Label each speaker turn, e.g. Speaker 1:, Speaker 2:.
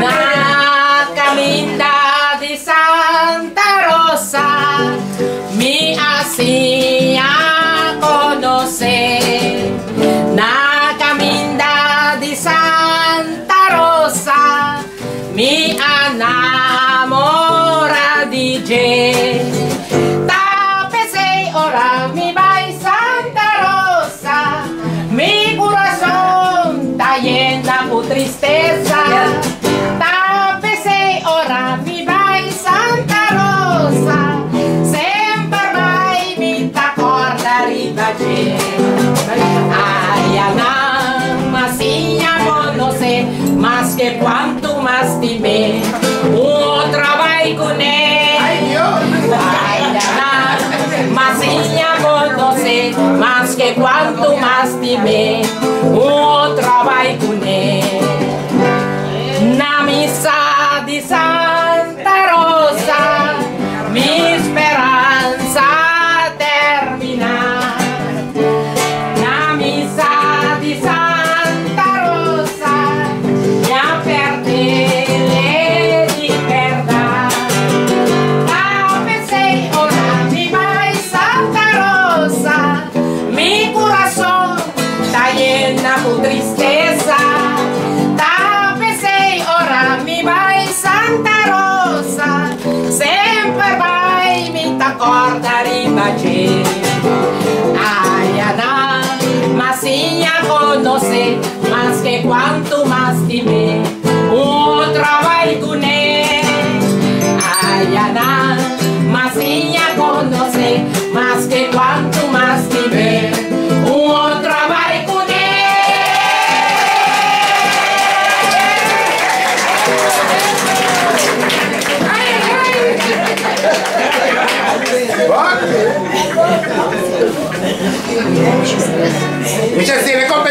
Speaker 1: Na caminda di Santa Rosa mi hacía conocer. Na caminda di Santa Rosa mi enamora di je. Tapese ora mi vai Santa Rosa, mi corazón está llena por tristeza. Tapese ora mi vai Santa Rosa, sempre vai mi t'accordari da je. Ay, Ana, Masinha conoce más que cuanto más dime. Otra vai con él. Ay, Ana, Masinha conoce más que cuanto más dime. Otra vai con él. Na missa di Santa Rosa mi speranza termina. Na missa di Santa Rosa mi perdere di perda. Tapese ora mi vai Santa Rosa, mi corazón está llena por tristeza. Tapese ora mi vai Santa Rosa, sempre vai mi t'accordari da je. Ay, Ana, Masinha conoce más que cuanto más dime. Otra vai con él. Ay, Ana, Masinha conoce más que cuanto más dime. Otra vai con él.
Speaker 2: Dice sì, le coppe